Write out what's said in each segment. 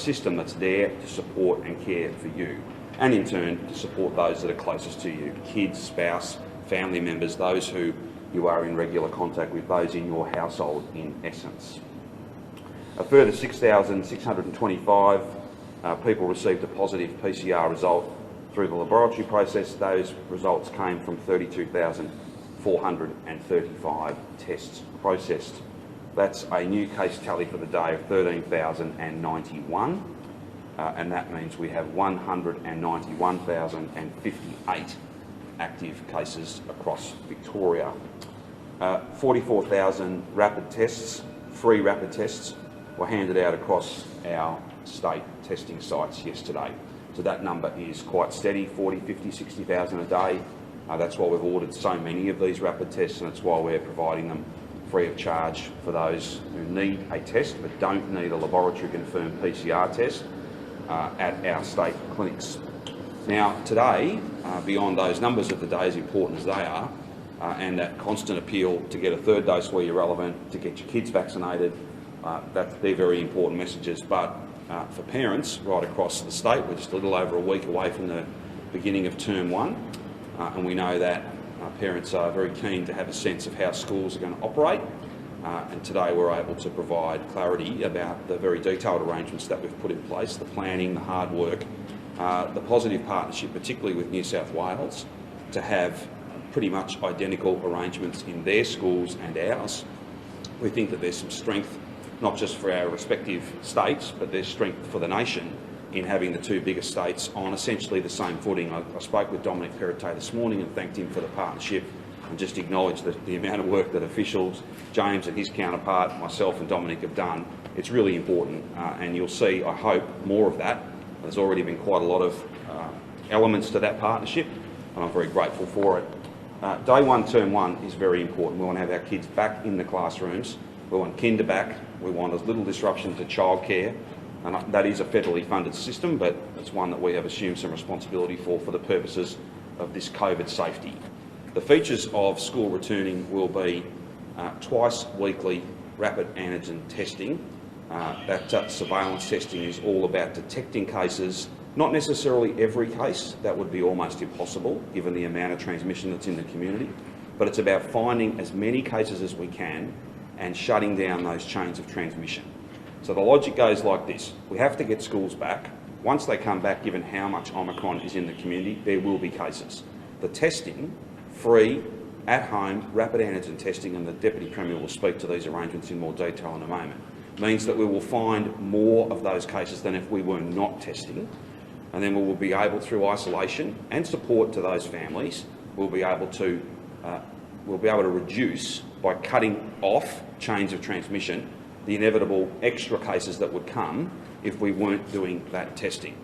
system that's there to support and care for you, and in turn to support those that are closest to you, kids, spouse, family members, those who you are in regular contact with, those in your household in essence. A further 6,625 people received a positive PCR result through the laboratory process. Those results came from 32,435 tests processed. That's a new case tally for the day of 13,091, and that means we have 191,058 active cases across Victoria. 44,000 rapid tests, free rapid tests, were handed out across our state testing sites yesterday. So that number is quite steady, 40, 50, 60,000 a day. That's why we've ordered so many of these rapid tests, and it's why we're providing them free of charge for those who need a test but don't need a laboratory confirmed PCR test at our state clinics. Now today, beyond those numbers of the day, as important as they are, and that constant appeal to get a third dose where you're relevant, to get your kids vaccinated, they're very important messages. But for parents right across the state, we're just a little over a week away from the beginning of term one, and we know that parents are very keen to have a sense of how schools are going to operate, and today we're able to provide clarity about the very detailed arrangements that we've put in place, the planning, the hard work, the positive partnership, particularly with New South Wales, to have pretty much identical arrangements in their schools and ours. We think that there's some strength, not just for our respective states, but there's strength for the nation in having the two biggest states on essentially the same footing. I spoke with Dominic Perrottet this morning and thanked him for the partnership, and just acknowledged the amount of work that officials, James and his counterpart, myself and Dominic have done. It's really important, and you'll see, I hope, more of that. There's already been quite a lot of elements to that partnership, and I'm very grateful for it. Day one, term one is very important. We want to have our kids back in the classrooms. We want kinder back. We want as little disruption to childcare. And that is a federally funded system, but it's one that we have assumed some responsibility for the purposes of this COVID safety. The features of school returning will be twice weekly rapid antigen testing. That surveillance testing is all about detecting cases, not necessarily every case. That would be almost impossible given the amount of transmission that's in the community, but it's about finding as many cases as we can and shutting down those chains of transmission. So the logic goes like this. We have to get schools back. Once they come back, given how much Omicron is in the community, there will be cases. The testing, free, at home, rapid antigen testing, and the Deputy Premier will speak to these arrangements in more detail in a moment, means that we will find more of those cases than if we were not testing, and then we will be able, through isolation and support to those families, we'll be able to reduce, by cutting off chains of transmission, the inevitable extra cases that would come if we weren't doing that testing.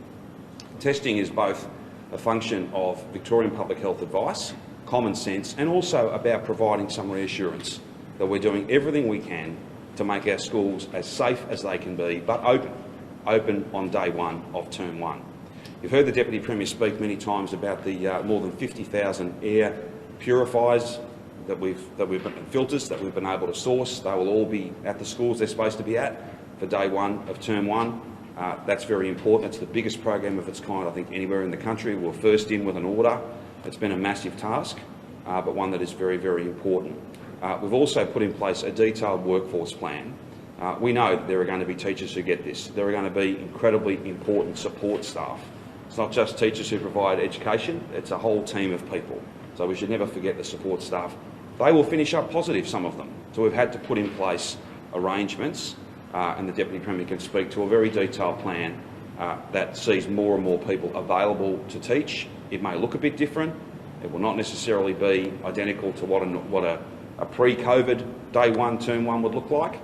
Testing is both a function of Victorian public health advice, common sense, and also about providing some reassurance that we're doing everything we can to make our schools as safe as they can be, but open on day one of term one. You've heard the Deputy Premier speak many times about the more than 50,000 air purifiers that filters that we've been able to source. They will all be at the schools they're supposed to be at for day one of term one. That's very important. It's the biggest program of its kind, I think, anywhere in the country. We're first in with an order. It's been a massive task, but one that is very, very important. We've also put in place a detailed workforce plan. We know that there are going to be teachers who get this. There are going to be incredibly important support staff. It's not just teachers who provide education, it's a whole team of people. So we should never forget the support staff. They will finish up positive, some of them. So we've had to put in place arrangements, and the Deputy Premier can speak to a very detailed plan that sees more and more people available to teach. It may look a bit different. It will not necessarily be identical to what a pre-COVID day one, term one would look like,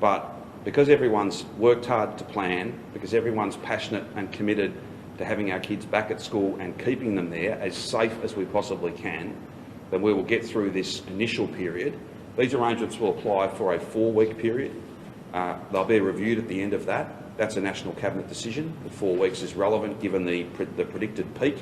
but because everyone's worked hard to plan, because everyone's passionate and committed to having our kids back at school and keeping them there as safe as we possibly can, then we will get through this initial period. These arrangements will apply for a 4-week period. They'll be reviewed at the end of that. That's a National Cabinet decision. The 4 weeks is relevant given the predicted peak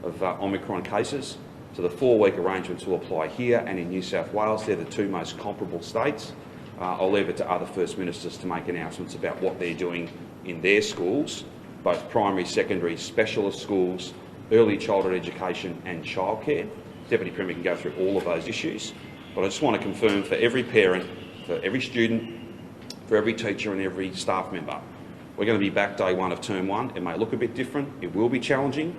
of Omicron cases. So the 4-week arrangements will apply here and in New South Wales. They're the two most comparable states. I'll leave it to other First Ministers to make announcements about what they're doing in their schools, both primary, secondary, specialist schools, early childhood education and childcare. Deputy Premier can go through all of those issues, but I just want to confirm for every parent, for every student, for every teacher and every staff member, we're going to be back day one of term one. It may look a bit different, it will be challenging,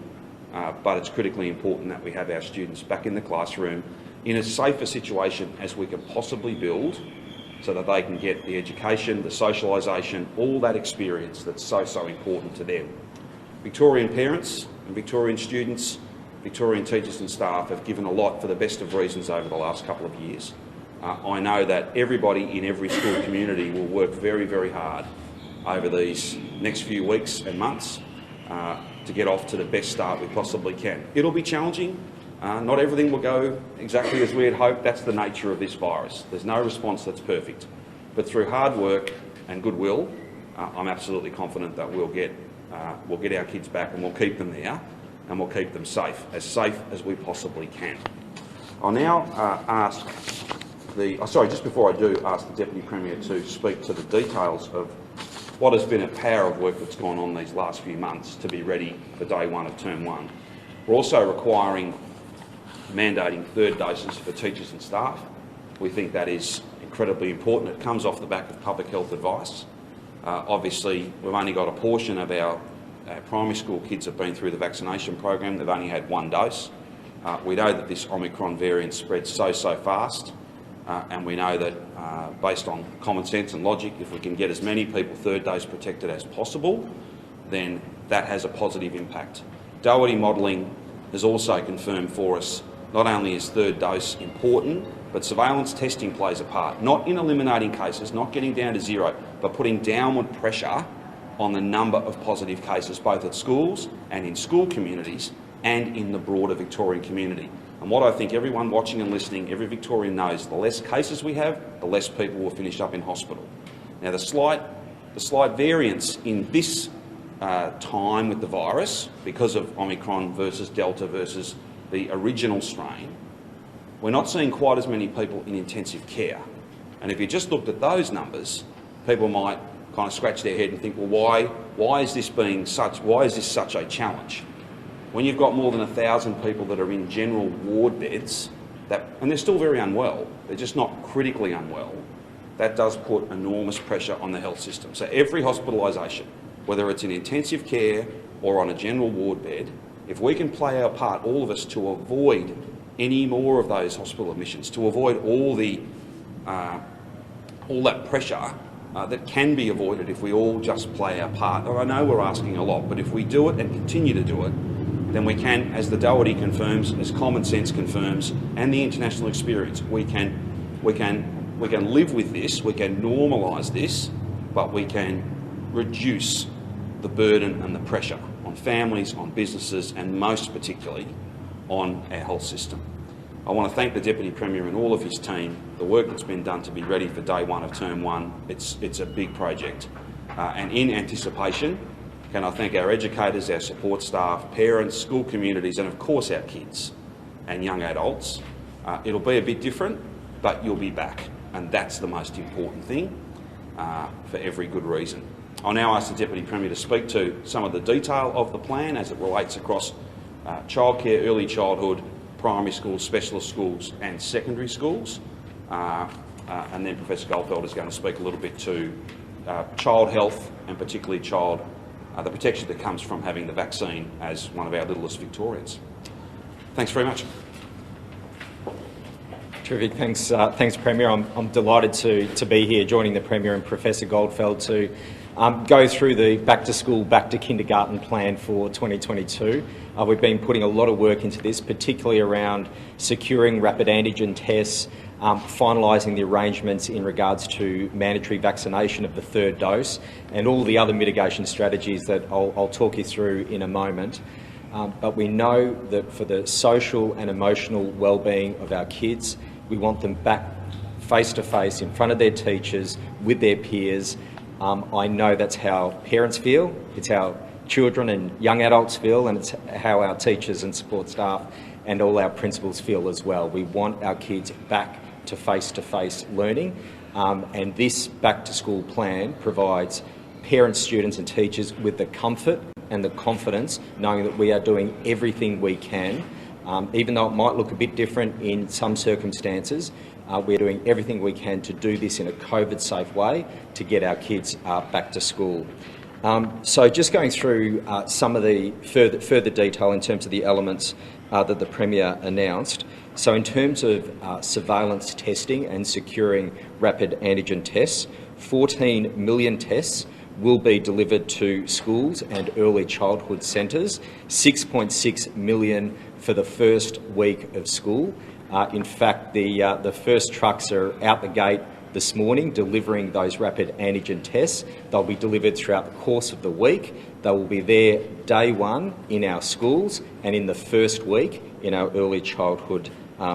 but it's critically important that we have our students back in the classroom in as safe a situation as we can possibly build, so that they can get the education, the socialisation, all that experience that's so important to them. Victorian parents and Victorian students, Victorian teachers and staff have given a lot for the best of reasons over the last couple of years. I know that everybody in every school community will work very hard over these next few weeks and months to get off to the best start we possibly can. It'll be challenging. Not everything will go exactly as we had hoped. That's the nature of this virus. There's no response that's perfect. But through hard work and goodwill, I'm absolutely confident that we'll get our kids back and we'll keep them there and we'll keep them safe as we possibly can. I'll now ask just before I do, ask the Deputy Premier to speak to the details of what has been a power of work that's gone on these last few months to be ready for day one of term one. We're also mandating third doses for teachers and staff. We think that is incredibly important. It comes off the back of public health advice. Obviously, we've only got a portion of our primary school kids have been through the vaccination program. They've only had one dose. We know that this Omicron variant spreads so fast, and we know that based on common sense and logic, if we can get as many people third dose protected as possible, then that has a positive impact. Doherty modelling has also confirmed for us not only is third dose important, but surveillance testing plays a part, not in eliminating cases, not getting down to zero, but putting downward pressure on the number of positive cases, both at schools and in school communities and in the broader Victorian community. And what I think everyone watching and listening, every Victorian knows, the less cases we have, the less people will finish up in hospital. Now, the slight variance in this time with the virus, because of Omicron versus Delta versus the original strain, we're not seeing quite as many people in intensive care. And if you just looked at those numbers, people might kind of scratch their head and think, well, why is this such a challenge? When you've got more than 1,000 people that are in general ward beds, and they're still very unwell, they're just not critically unwell, that does put enormous pressure on the health system. So every hospitalisation, whether it's in intensive care or on a general ward bed, if we can play our part, all of us, to avoid any more of those hospital admissions, to avoid all that pressure that can be avoided if we all just play our part. I know we're asking a lot, but if we do it and continue to do it, then we can, as the Doherty confirms, as common sense confirms, and the international experience, we can live with this, we can normalise this, but we can reduce the burden and the pressure on families, on businesses, and most particularly on our health system. I want to thank the Deputy Premier and all of his team, the work that's been done to be ready for day one of term one. It's a big project. And in anticipation, can I thank our educators, our support staff, parents, school communities, and of course our kids and young adults. It'll be a bit different, but you'll be back, and that's the most important thing for every good reason. I'll now ask the Deputy Premier to speak to some of the detail of the plan as it relates across childcare, early childhood, primary schools, specialist schools and secondary schools. And then Professor Goldfeld is going to speak a little bit to child health and particularly the protection that comes from having the vaccine as one of our littlest Victorians. Thanks very much. Terrific. Thanks, Premier. I'm delighted to be here joining the Premier and Professor Goldfeld to go through the back to school, back to kindergarten plan for 2022. We've been putting a lot of work into this, particularly around securing rapid antigen tests, finalising the arrangements in regards to mandatory vaccination of the third dose, and all the other mitigation strategies that I'll talk you through in a moment. But we know that for the social and emotional well-being of our kids, we want them back face-to-face in front of their teachers, with their peers. I know that's how parents feel, it's how children and young adults feel, and it's how our teachers and support staff and all our principals feel as well. We want our kids back to face-to-face learning, and this back-to-school plan provides parents, students and teachers with the comfort and the confidence knowing that we are doing everything we can. Even though it might look a bit different in some circumstances, we're doing everything we can to do this in a COVID-safe way to get our kids back to school. So just going through some of the further detail in terms of the elements that the Premier announced. So in terms of surveillance testing and securing rapid antigen tests, 14 million tests will be delivered to schools and early childhood centres, 6.6 million for the first week of school. In fact, the first trucks are out the gate this morning delivering those rapid antigen tests. They'll be delivered throughout the course of the week. They will be there day one in our schools and in the first week in our early childhood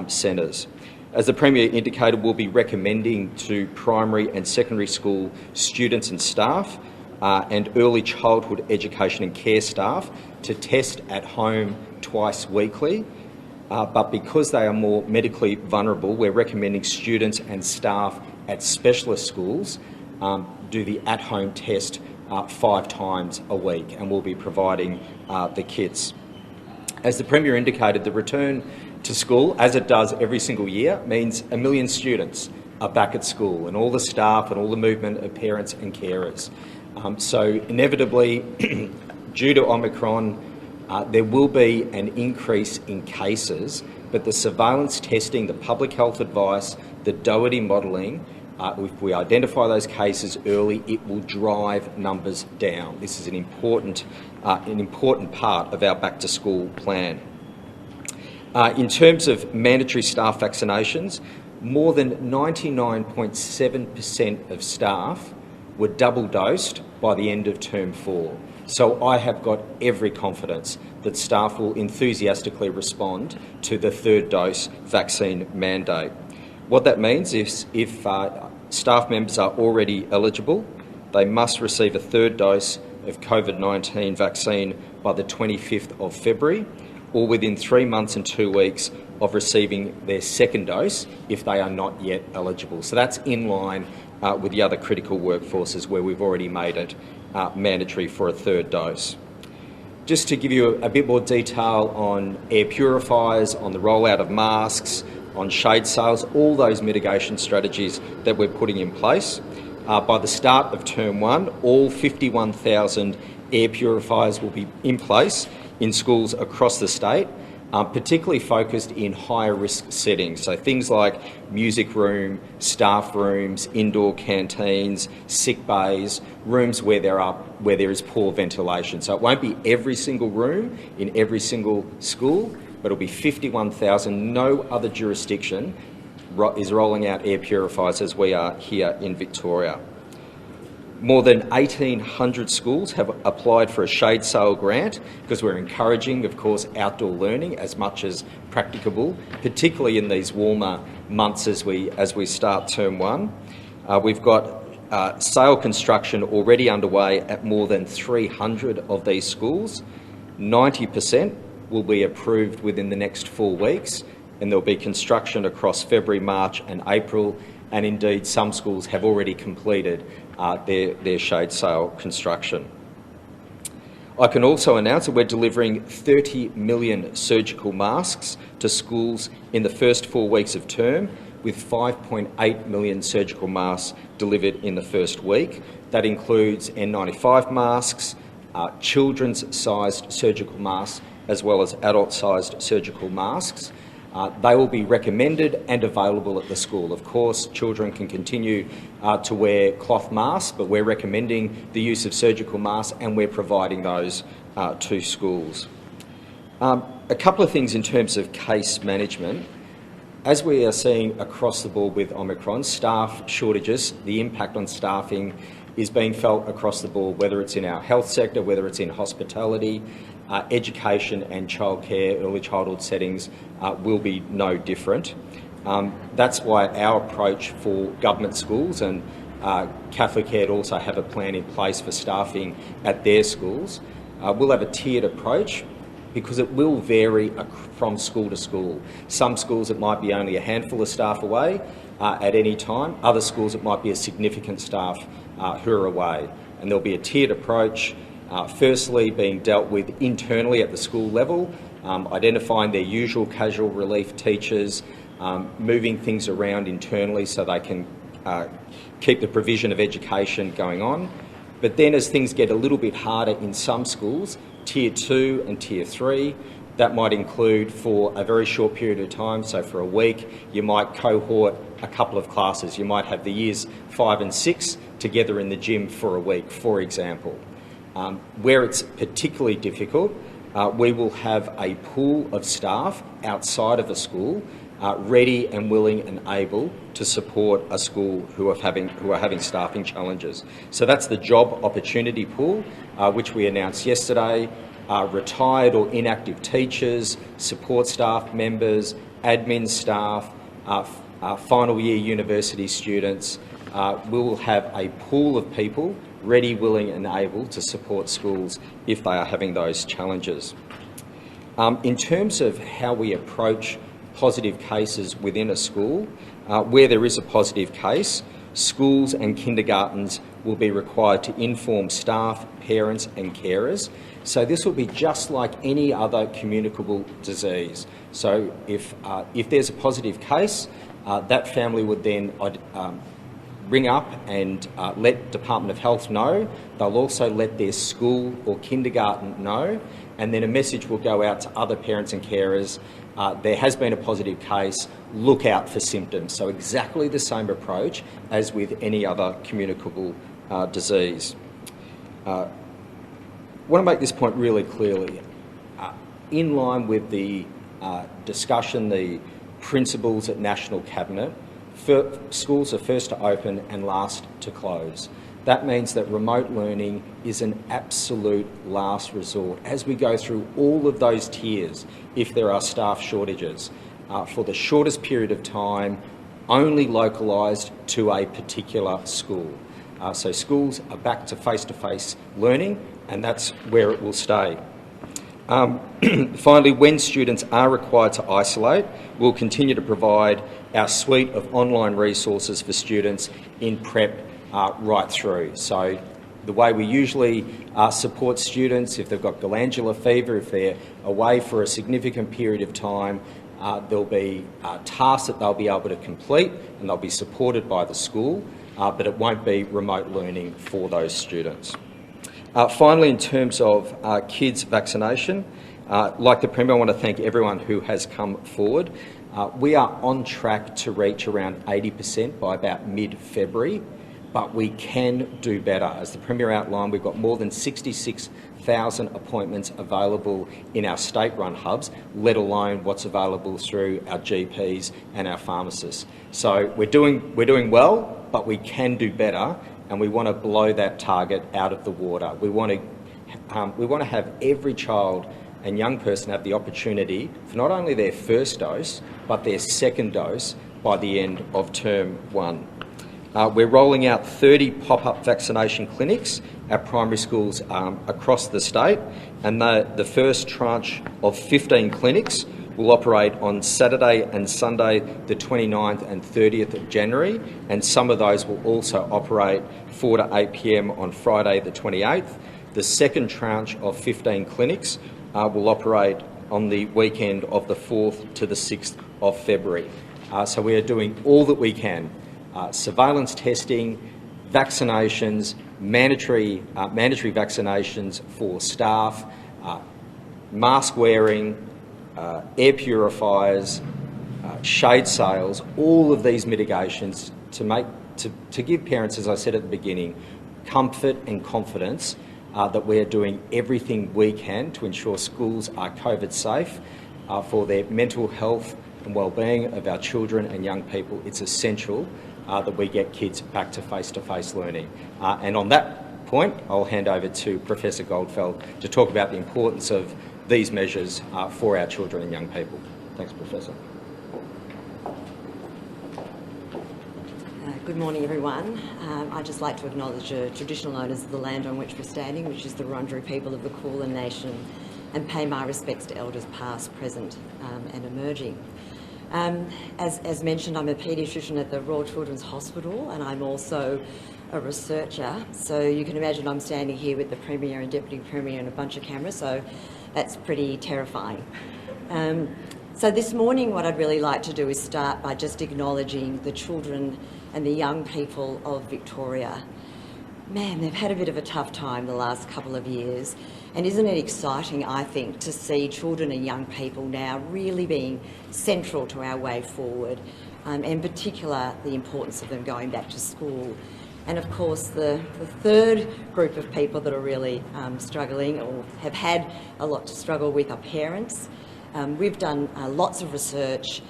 centres. As the Premier indicated, we'll be recommending to primary and secondary school students and staff and early childhood education and care staff to test at home twice weekly. But because they are more medically vulnerable, we're recommending students and staff at specialist schools do the at-home test 5 times a week, and we'll be providing the kits. As the Premier indicated, the return to school, as it does every single year, means 1 million students are back at school, and all the staff and all the movement of parents and carers. So inevitably, due to Omicron, there will be an increase in cases, but the surveillance testing, the public health advice, the Doherty modelling, if we identify those cases early, it will drive numbers down. This is an important part of our back-to-school plan. In terms of mandatory staff vaccinations, more than 99.7% of staff were double-dosed by the end of Term 4. So I have got every confidence that staff will enthusiastically respond to the 3rd dose vaccine mandate. What that means is if staff members are already eligible, they must receive a 3rd dose of COVID-19 vaccine by the 25th of February, or within 3 months and 2 weeks of receiving their 2nd dose if they are not yet eligible. So that's in line with the other critical workforces where we've already made it mandatory for a 3rd dose. Just to give you a bit more detail on air purifiers, on the rollout of masks, on shade sales, all those mitigation strategies that we're putting in place. By the start of Term 1, all 51,000 air purifiers will be in place in schools across the state, particularly focused in higher risk settings. So things like music room, staff rooms, indoor canteens, sick bays, rooms where there is poor ventilation. So it won't be every single room in every single school, but it'll be 51,000. No other jurisdiction is rolling out air purifiers as we are here in Victoria. More than 1,800 schools have applied for a shade sale grant because we're encouraging, of course, outdoor learning as much as practicable, particularly in these warmer months as we start Term 1. We've got sale construction already underway at more than 300 of these schools. 90% will be approved within the next 4 weeks, and there'll be construction across February, March and April, and indeed some schools have already completed their shade sale construction. I can also announce that we're delivering 30 million surgical masks to schools in the first 4 weeks of term, with 5.8 million surgical masks delivered in the first week. That includes N95 masks, children's-sized surgical masks, as well as adult-sized surgical masks. They will be recommended and available at the school. Of course, children can continue to wear cloth masks, but we're recommending the use of surgical masks and we're providing those to schools. A couple of things in terms of case management. As we are seeing across the board with Omicron, staff shortages, the impact on staffing is being felt across the board, whether it's in our health sector, whether it's in hospitality, education and childcare, early childhood settings will be no different. That's why our approach for government schools, and Catholic Ed also have a plan in place for staffing at their schools. We'll have a tiered approach because it will vary from school to school. Some schools it might be only a handful of staff away at any time. Other schools it might be a significant staff who are away. and there'll be a tiered approach, firstly being dealt with internally at the school level, identifying their usual casual relief teachers, moving things around internally so they can keep the provision of education going on. But then as things get a little bit harder in some schools, Tier 2 and Tier 3, that might include for a very short period of time, so for a week, you might cohort a couple of classes. You might have the years 5 and 6 together in the gym for a week, for example. Where it's particularly difficult, we will have a pool of staff outside of a school ready and willing and able to support a school who are having staffing challenges. So that's the job opportunity pool, which we announced yesterday. Retired or inactive teachers, support staff members, admin staff, final year university students. We will have a pool of people ready, willing and able to support schools if they are having those challenges. In terms of how we approach positive cases within a school, where there is a positive case, schools and kindergartens will be required to inform staff, parents and carers. So this will be just like any other communicable disease. So if there's a positive case, that family would then ring up and let Department of Health know. They'll also let their school or kindergarten know, and then a message will go out to other parents and carers. There has been a positive case, look out for symptoms. So exactly the same approach as with any other communicable disease. I want to make this point really clearly. In line with the discussion, the principles at National Cabinet, schools are first to open and last to close. That means that remote learning is an absolute last resort as we go through all of those tiers if there are staff shortages. For the shortest period of time, only localised to a particular school. So schools are back to face-to-face learning, and that's where it will stay. Finally, when students are required to isolate, we'll continue to provide our suite of online resources for students in prep right through. So the way we usually support students, if they've got glandular fever, if they're away for a significant period of time, there'll be tasks that they'll be able to complete and they'll be supported by the school, but it won't be remote learning for those students. Finally, in terms of kids' vaccination, like the Premier, I want to thank everyone who has come forward. We are on track to reach around 80% by about mid-February, but we can do better. As the Premier outlined, we've got more than 66,000 appointments available in our state-run hubs, let alone what's available through our GPs and our pharmacists. So we're doing well, but we can do better, and we want to blow that target out of the water. We want to have every child and young person have the opportunity for not only their first dose, but their second dose by the end of term 1. We're rolling out 30 pop-up vaccination clinics at primary schools across the state, and the first tranche of 15 clinics will operate on Saturday and Sunday, the 29th and 30th of January, and some of those will also operate 4 to 8 p.m. on Friday, the 28th. The second tranche of 15 clinics will operate on the weekend of the 4th to the 6th of February. So we are doing all that we can. Surveillance testing, vaccinations, mandatory vaccinations for staff, mask wearing, air purifiers, shade sails, all of these mitigations to give parents, as I said at the beginning, comfort and confidence that we are doing everything we can to ensure schools are COVID safe for their mental health and well-being of our children and young people. It's essential that we get kids back to face-to-face learning. And on that point, I'll hand over to Professor Goldfeld to talk about the importance of these measures for our children and young people. Thanks, Professor. Good morning, everyone. I'd just like to acknowledge the traditional owners of the land on which we're standing, which is the Wurundjeri people of the Kulin Nation, and pay my respects to elders past, present and emerging. As mentioned, I'm a paediatrician at the Royal Children's Hospital, and I'm also a researcher, so you can imagine I'm standing here with the Premier and Deputy Premier and a bunch of cameras, so that's pretty terrifying. So this morning what I'd really like to do is start by just acknowledging the children and the young people of Victoria. Man, they've had a bit of a tough time the last couple of years, and isn't it exciting, I think, to see children and young people now really being central to our way forward, and in particular the importance of them going back to school. And of course the third group of people that are really struggling or have had a lot to struggle with are parents. We've done lots of research,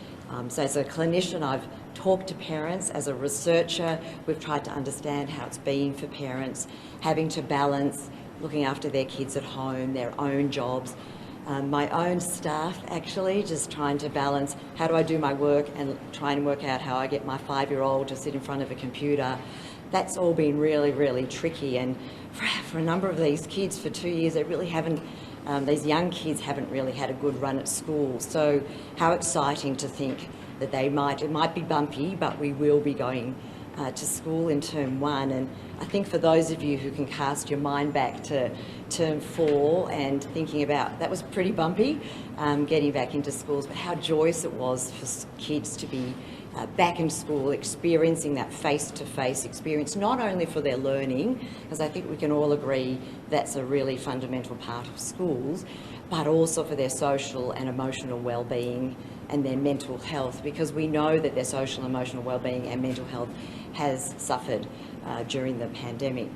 so as a clinician I've talked to parents. As a researcher, we've tried to understand how it's been for parents having to balance looking after their kids at home, their own jobs, my own staff actually, just trying to balance how do I do my work and try and work out how I get my 5-year-old to sit in front of a computer. That's all been really, really tricky, and for a number of these kids for 2 years they really haven't, these young kids haven't really had a good run at school. So how exciting to think that it might be bumpy, but we will be going to school in term 1. And I think for those of you who can cast your mind back to term 4 and thinking about, that was pretty bumpy, getting back into schools, but how joyous it was for kids to be back in school, experiencing that face-to-face experience, not only for their learning, because I think we can all agree that's a really fundamental part of schools, but also for their social and emotional well-being and their mental health, because we know that their social and emotional well-being and mental health has suffered during the pandemic.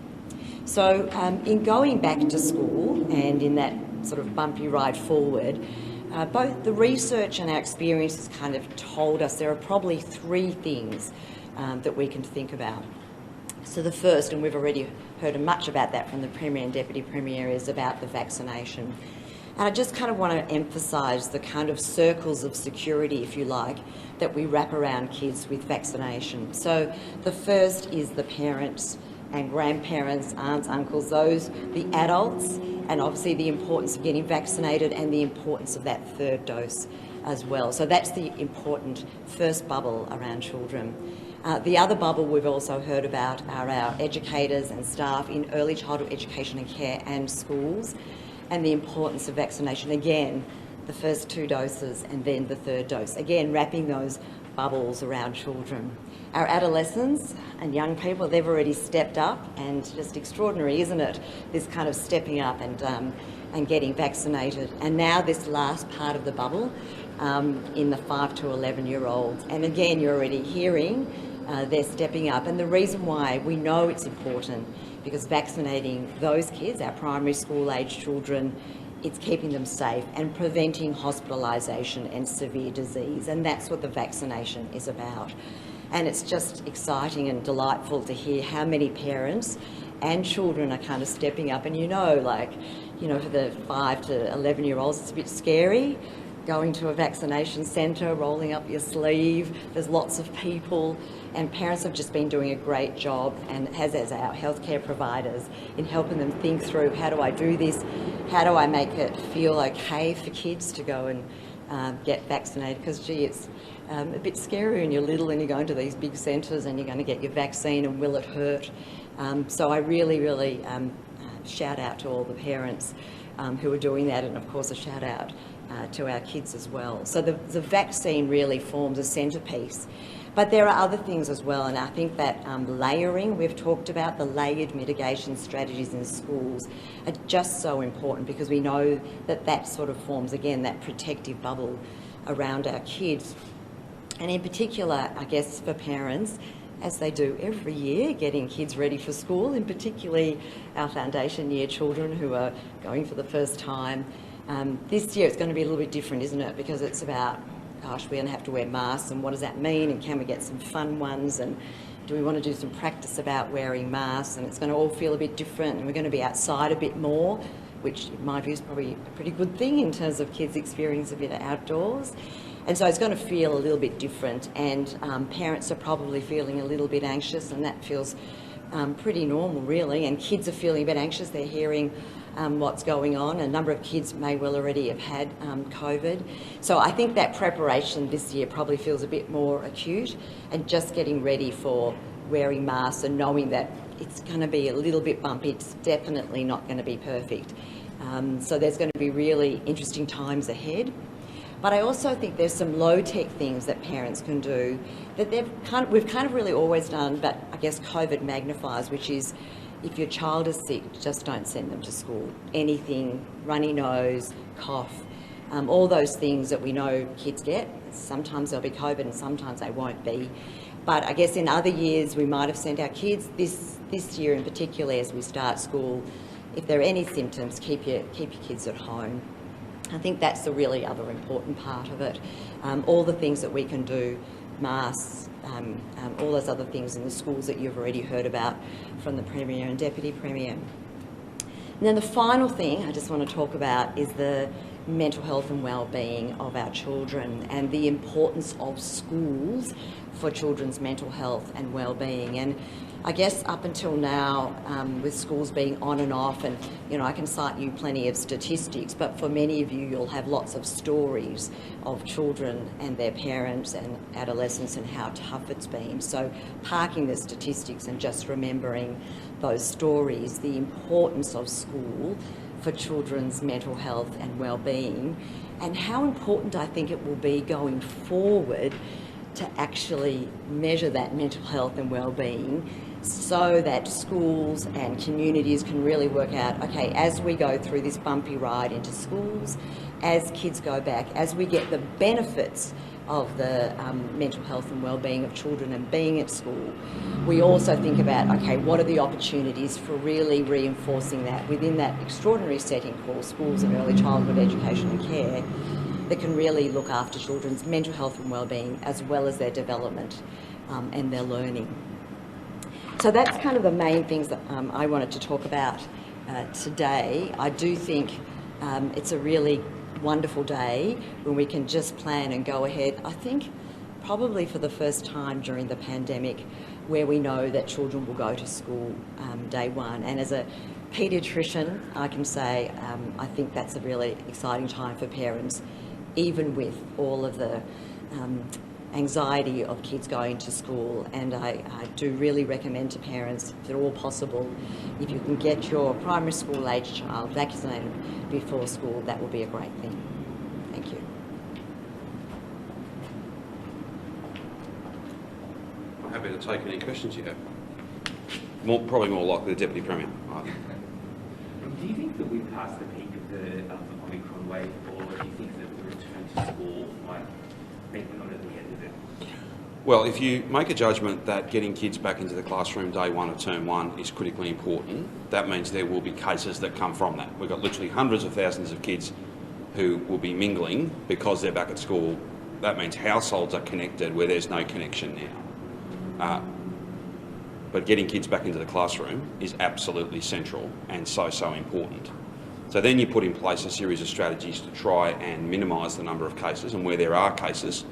So in going back to school and in that sort of bumpy ride forward, both the research and our experience has kind of told us there are probably 3 things that we can think about. So the first, and we've already heard much about that from the Premier and Deputy Premier, is about the vaccination. And I just kind of want to emphasise the kind of circles of security, if you like, that we wrap around kids with vaccination. So the first is the parents and grandparents, aunts, uncles, those, the adults, and obviously the importance of getting vaccinated and the importance of that 3rd dose as well. So that's the important first bubble around children. The other bubble we've also heard about are our educators and staff in early childhood education and care and schools, and the importance of vaccination. Again, the first 2 doses and then the 3rd dose. Again, wrapping those bubbles around children. Our adolescents and young people, they've already stepped up, and just extraordinary, isn't it? This kind of stepping up and getting vaccinated. And now this last part of the bubble in the 5 to 11-year-olds. And again, you're already hearing they're stepping up. And the reason why we know it's important, because vaccinating those kids, our primary school age children, it's keeping them safe and preventing hospitalisation and severe disease. And that's what the vaccination is about. And it's just exciting and delightful to hear how many parents and children are kind of stepping up. And for the 5 to 11-year-olds, it's a bit scary going to a vaccination centre, rolling up your sleeve. There's lots of people, and parents have just been doing a great job, and as our healthcare providers, in helping them think through, how do I do this? How do I make it feel okay for kids to go and get vaccinated? Because, gee, it's a bit scary when you're little and you're going to these big centres and you're going to get your vaccine, and will it hurt? So I really, really shout out to all the parents who are doing that, and of course a shout out to our kids as well. So the vaccine really forms a centrepiece. But there are other things as well, and I think that layering, we've talked about the layered mitigation strategies in schools, are just so important, because we know that that sort of forms, again, that protective bubble around our kids. And in particular, I guess, for parents, as they do every year, getting kids ready for school, and particularly our foundation year children who are going for the first time. This year it's going to be a little bit different, isn't it? Because it's about, gosh, we're going to have to wear masks, and what does that mean, and can we get some fun ones, and do we want to do some practice about wearing masks, and it's going to all feel a bit different, and we're going to be outside a bit more, which in my view is probably a pretty good thing in terms of kids' experience a bit outdoors. And so it's going to feel a little bit different, and parents are probably feeling a little bit anxious, and that feels pretty normal really, and kids are feeling a bit anxious. They're hearing what's going on. A number of kids may well already have had COVID. So I think that preparation this year probably feels a bit more acute, and just getting ready for wearing masks and knowing that it's going to be a little bit bumpy. It's definitely not going to be perfect. So there's going to be really interesting times ahead. But I also think there's some low-tech things that parents can do that we've kind of really always done, but I guess COVID magnifies, which is if your child is sick, just don't send them to school. Anything, runny nose, cough, all those things that we know kids get. Sometimes they'll be COVID and sometimes they won't be. But I guess in other years we might have sent our kids. This year in particular, as we start school, if there are any symptoms, keep your kids at home. I think that's the really other important part of it. All the things that we can do, masks, all those other things in the schools that you've already heard about from the Premier and Deputy Premier. And then the final thing I just want to talk about is the mental health and well-being of our children and the importance of schools for children's mental health and well-being. And I guess up until now, with schools being on and off, and I can cite you plenty of statistics, but for many of you, you'll have lots of stories of children and their parents and adolescents and how tough it's been. So parking the statistics and just remembering those stories, the importance of school for children's mental health and well-being, and how important I think it will be going forward to actually measure that mental health and well-being so that schools and communities can really work out, okay, as we go through this bumpy ride into schools, as kids go back, as we get the benefits of the mental health and well-being of children and being at school, we also think about, okay, what are the opportunities for really reinforcing that within that extraordinary setting called schools and early childhood education and care that can really look after children's mental health and well-being as well as their development and their learning. So that's kind of the main things that I wanted to talk about today. I do think it's a really wonderful day when we can just plan and go ahead. I think probably for the first time during the pandemic where we know that children will go to school day one. And as a paediatrician, I can say I think that's a really exciting time for parents, even with all of the anxiety of kids going to school. And I do really recommend to parents, if at all possible, if you can get your primary school age child vaccinated before school, that will be a great thing. Thank you. I'm happy to take any questions you have. Probably more likely the Deputy Premier. Do you think that we've passed the peak of the Omicron wave, or do you think that the return to school might make not at the end of it? Well, if you make a judgment that getting kids back into the classroom day one of term one is critically important, that means there will be cases that come from that. We've got literally hundreds of thousands of kids who will be mingling because they're back at school. That means households are connected where there's no connection now. But getting kids back into the classroom is absolutely central and so important. So then you put in place a series of strategies to try and minimise the number of cases, and where there are cases,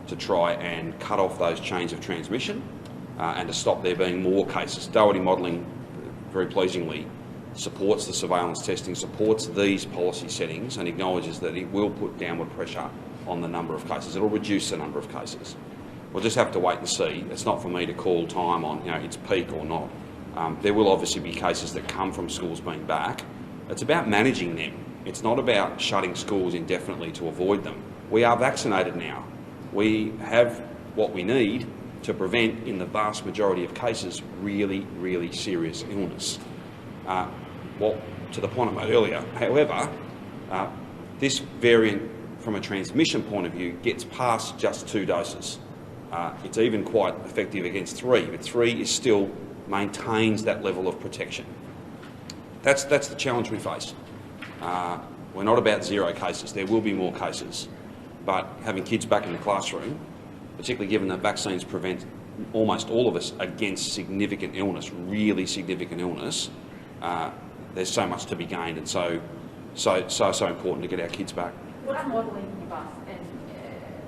to try and cut off those chains of transmission and to stop there being more cases. Doherty modelling, very pleasingly, supports the surveillance testing, supports these policy settings and acknowledges that it will put downward pressure on the number of cases. It will reduce the number of cases. We'll just have to wait and see. It's not for me to call time on its peak or not. There will obviously be cases that come from schools being back. It's about managing them. It's not about shutting schools indefinitely to avoid them. We are vaccinated now. We have what we need to prevent, in the vast majority of cases, really, really serious illness. To the point I made earlier, however, this variant from a transmission point of view gets past just 2 doses. It's even quite effective against 3, but 3 is still maintains that level of protection. That's the challenge we face. We're not about 0 cases. There will be more cases. But having kids back in the classroom, particularly given that vaccines prevent almost all of us against significant illness, really significant illness, there's so much to be gained, and so important to get our kids back. What's modelling give us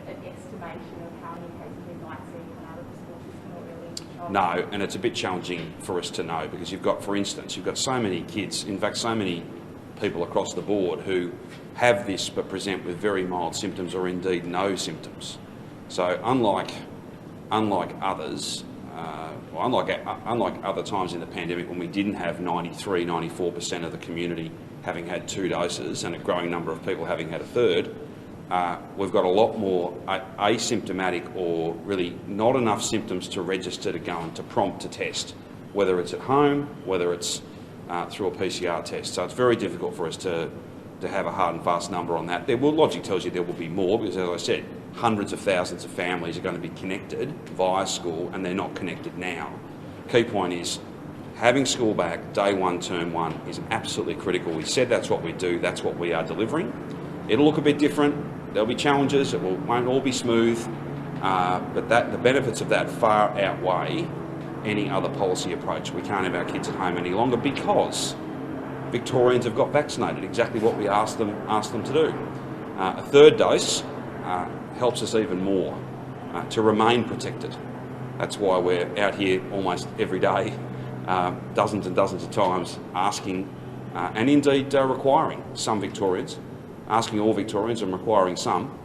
an estimation of how many cases we might see coming out of the school system or early childhood? No, and it's a bit challenging for us to know, because you've got, for instance, you've got so many kids, in fact so many people across the board who have this but present with very mild symptoms or indeed no symptoms. So unlike others, well, unlike other times in the pandemic when we didn't have 93, 94% of the community having had 2 doses and a growing number of people having had a third, we've got a lot more asymptomatic or really not enough symptoms to register to go and to prompt to test, whether it's at home, whether it's through a PCR test. So it's very difficult for us to have a hard and fast number on that. Logic tells you there will be more because, as I said, hundreds of thousands of families are going to be connected via school and they're not connected now. Key point is having school back day 1, term 1 is absolutely critical. We said that's what we do, that's what we are delivering. It'll look a bit different, there'll be challenges, it won't all be smooth, but the benefits of that far outweigh any other policy approach. We can't have our kids at home any longer because Victorians have got vaccinated, exactly what we asked them to do. A third dose helps us even more to remain protected. That's why we're out here almost every day, dozens and dozens of times, asking and indeed requiring some Victorians, asking all Victorians and requiring some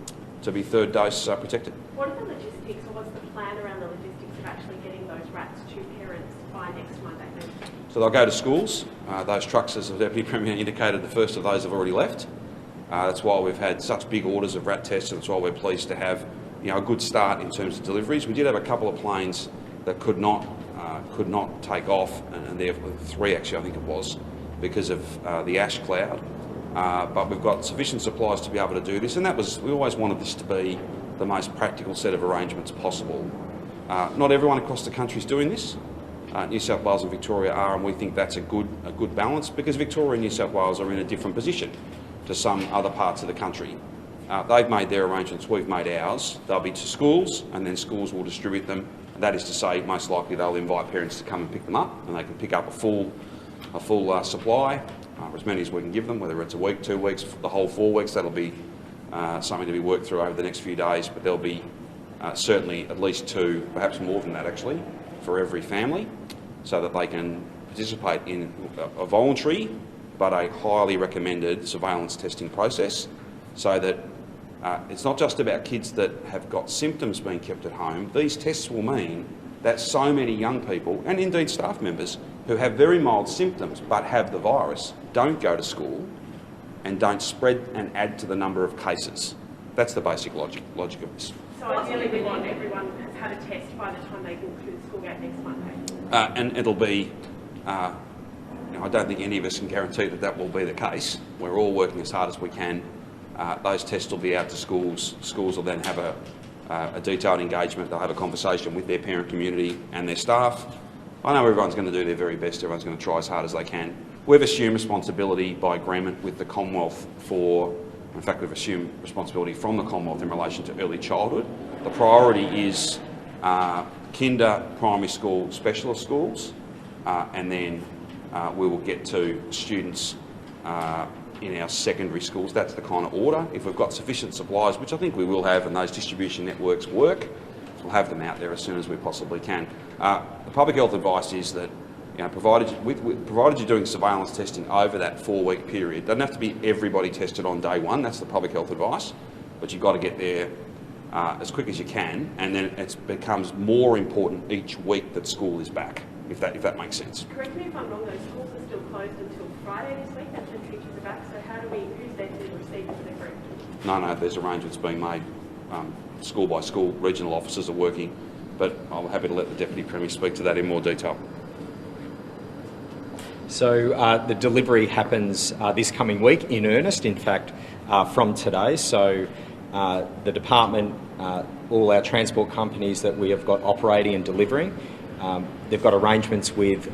to be third dose protected. What are the logistics, or what's the plan around the logistics of actually getting those rats to parents by next Monday? So they'll go to schools. Those trucks, as the Deputy Premier indicated, the first of those have already left. That's why we've had such big orders of rat tests, and that's why we're pleased to have a good start in terms of deliveries. We did have a couple of planes that could not take off, and there were 3 actually, I think it was, because of the ash cloud. But we've got sufficient supplies to be able to do this, and we always wanted this to be the most practical set of arrangements possible. Not everyone across the country is doing this. New South Wales and Victoria are, and we think that's a good balance because Victoria and New South Wales are in a different position to some other parts of the country. They've made their arrangements, we've made ours. They'll be to schools, and then schools will distribute them. And that is to say, most likely they'll invite parents to come and pick them up, and they can pick up a full supply, as many as we can give them, whether it's a week, 2 weeks, the whole 4 weeks. That'll be something to be worked through over the next few days, but there'll be certainly at least 2, perhaps more than that actually, for every family, so that they can participate in a voluntary but a highly recommended surveillance testing process, so that it's not just about kids that have got symptoms being kept at home. These tests will mean that so many young people, and indeed staff members, who have very mild symptoms but have the virus, don't go to school and don't spread and add to the number of cases. That's the basic logic of this. So ideally we want everyone has had a test by the time they walk through the school gate next Monday. And it'll be, I don't think any of us can guarantee that will be the case. We're all working as hard as we can. Those tests will be out to schools. Schools will then have a detailed engagement. They'll have a conversation with their parent community and their staff. I know everyone's going to do their very best. Everyone's going to try as hard as they can. We've assumed responsibility by agreement with the Commonwealth in fact, we've assumed responsibility from the Commonwealth in relation to early childhood. The priority is kinder, primary school, specialist schools, and then we will get to students in our secondary schools. That's the kind of order. If we've got sufficient supplies, which I think we will have, and those distribution networks work, we'll have them out there as soon as we possibly can. The public health advice is that, provided you're doing surveillance testing over that 4-week period, doesn't have to be everybody tested on day 1. That's the public health advice, but you've got to get there as quick as you can, and then it becomes more important each week that school is back, if that makes sense. Correct me if I'm wrong, those schools are still closed until Friday this week, that's when teachers are back, so who's there to receive the group? No, there's arrangements being made, school by school. Regional officers are working, but I'm happy to let the Deputy Premier speak to that in more detail. So the delivery happens this coming week in earnest, in fact, from today. So the department, all our transport companies that we have got operating and delivering, they've got arrangements with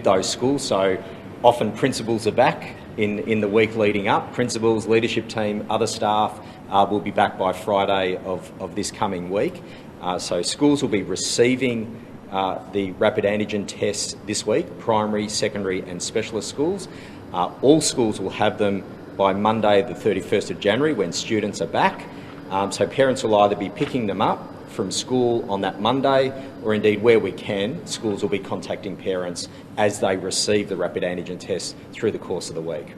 those schools. So often principals are back in the week leading up. Principals, leadership team, other staff will be back by Friday of this coming week. So schools will be receiving the rapid antigen tests this week, primary, secondary and specialist schools. All schools will have them by Monday the 31st of January when students are back. So parents will either be picking them up from school on that Monday, or indeed where we can, schools will be contacting parents as they receive the rapid antigen tests through the course of the week.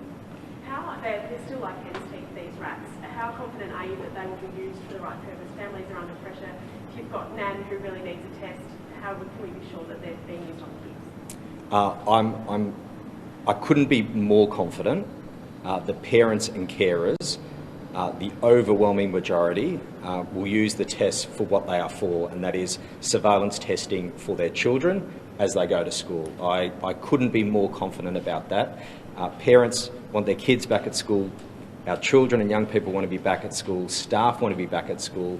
They're still like hen's teeth, these rats, how confident are you that they will be used for the right purpose? Families are under pressure. If you've got Nan who really needs a test, how can we be sure that they're being used on kids? I couldn't be more confident. The parents and carers, the overwhelming majority, will use the tests for what they are for, and that is surveillance testing for their children as they go to school. I couldn't be more confident about that. Parents want their kids back at school. Our children and young people want to be back at school. Staff want to be back at school.